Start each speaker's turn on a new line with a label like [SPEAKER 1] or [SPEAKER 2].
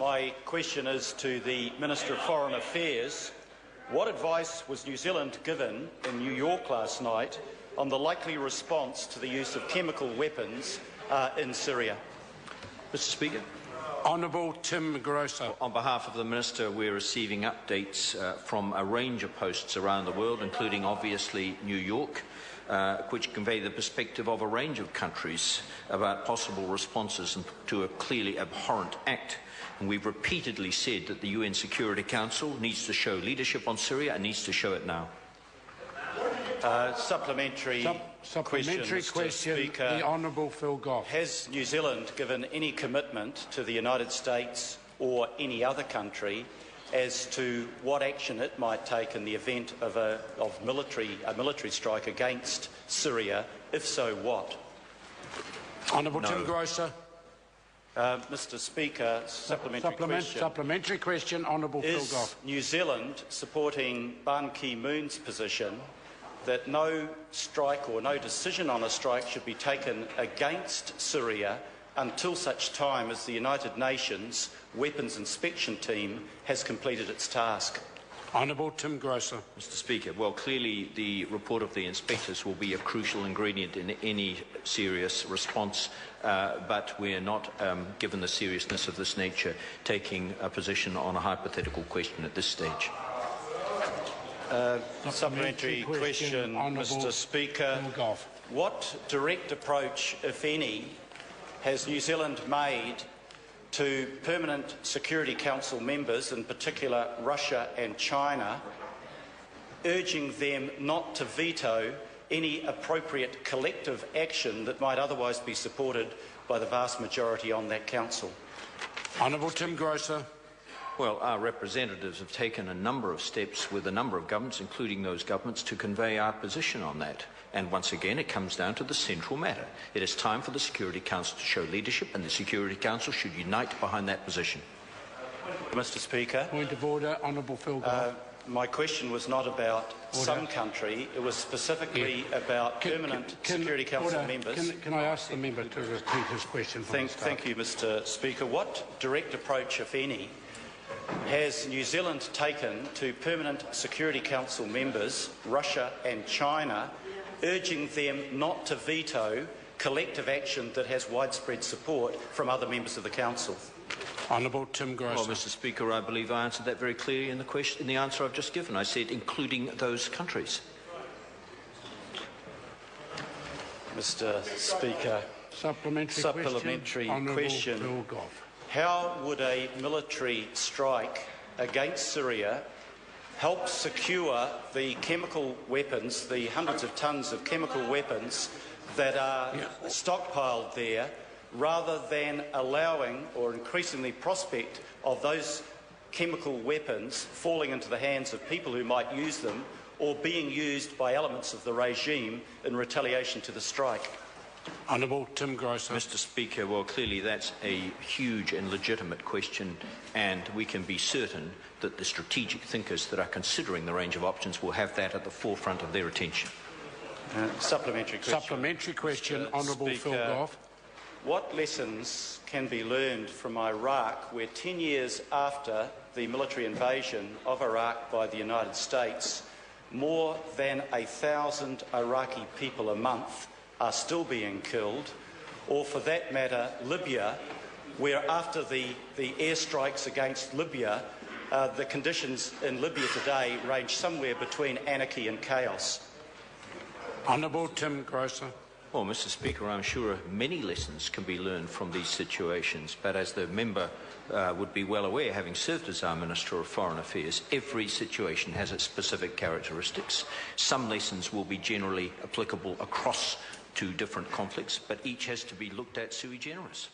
[SPEAKER 1] My question is to the Minister of Foreign Affairs. What advice was New Zealand given in New York last night on the likely response to the use of chemical weapons in Syria?
[SPEAKER 2] Mr. Speaker.
[SPEAKER 3] Honourable Tim Groser.
[SPEAKER 2] On behalf of the Minister, we're receiving updates from a range of posts around the world, including obviously New York, which convey the perspective of a range of countries about possible responses to a clearly abhorrent act. And we've repeatedly said that the UN Security Council needs to show leadership on Syria and needs to show it now.
[SPEAKER 1] Supplementary question, Speaker.
[SPEAKER 3] The Honourable Phil Govt.
[SPEAKER 1] Has New Zealand given any commitment to the United States or any other country as to what action it might take in the event of a military strike against Syria? If so, what?
[SPEAKER 3] Honourable Tim Groser.
[SPEAKER 1] Mr. Speaker,
[SPEAKER 3] supplementary question. Honourable Phil Govt.
[SPEAKER 1] Is New Zealand supporting Ban Ki-moon's position that no strike or no decision on a strike should be taken against Syria until such time as the United Nations Weapons Inspection Team has completed its task?
[SPEAKER 3] Honourable Tim Groser.
[SPEAKER 2] Mr. Speaker, well, clearly the report of the inspectors will be a crucial ingredient in any serious response, but we are not, given the seriousness of this nature, taking a position on a hypothetical question at this stage.
[SPEAKER 1] Supplementary question, Mr. Speaker. What direct approach, if any, has New Zealand made to permanent Security Council members, in particular Russia and China, urging them not to veto any appropriate collective action that might otherwise be supported by the vast majority on that council?
[SPEAKER 3] Honourable Tim Groser.
[SPEAKER 2] Well, our representatives have taken a number of steps with a number of governments, including those governments, to convey our position on that. And once again, it comes down to the central matter. It is time for the Security Council to show leadership, and the Security Council should unite behind that position.
[SPEAKER 1] Mr. Speaker.
[SPEAKER 3] Point of order, Honourable Phil Govt.
[SPEAKER 1] My question was not about some country. It was specifically about permanent Security Council members.
[SPEAKER 3] Can I ask the member to repeat his question?
[SPEAKER 1] Thank you, Mr. Speaker. What direct approach, if any, has New Zealand taken to permanent Security Council members, Russia and China, urging them not to veto collective action that has widespread support from other members of the Council?
[SPEAKER 3] Honourable Tim Groser.
[SPEAKER 2] Well, Mr. Speaker, I believe I answered that very clearly in the answer I've just given. I said including those countries.
[SPEAKER 1] Mr. Speaker, supplementary question.
[SPEAKER 3] Phil Govt.
[SPEAKER 1] How would a military strike against Syria help secure the chemical weapons, the hundreds of tons of chemical weapons that are stockpiled there, rather than allowing or increasing the prospect of those chemical weapons falling into the hands of people who might use them or being used by elements of the regime in retaliation to the strike?
[SPEAKER 3] Honourable Tim Groser.
[SPEAKER 2] Mr. Speaker, well, clearly that's a huge and legitimate question, and we can be certain that the strategic thinkers that are considering the range of options will have that at the forefront of their attention.
[SPEAKER 1] Supplementary question,
[SPEAKER 3] Honourable Phil Govt.
[SPEAKER 1] What lessons can be learned from Iraq, where 10 years after the military invasion of Iraq by the United States, more than 1,000 Iraqi people a month are still being killed, or for that matter Libya, where after the airstrikes against Libya, the conditions in Libya today range somewhere between anarchy and chaos?
[SPEAKER 3] Honourable Tim Groser.
[SPEAKER 2] Well, Mr. Speaker, I'm sure many lessons can be learned from these situations, but as the member would be well aware, having served as our Minister of Foreign Affairs, every situation has its specific characteristics. Some lessons will be generally applicable across to different conflicts, but each has to be looked at sui generis.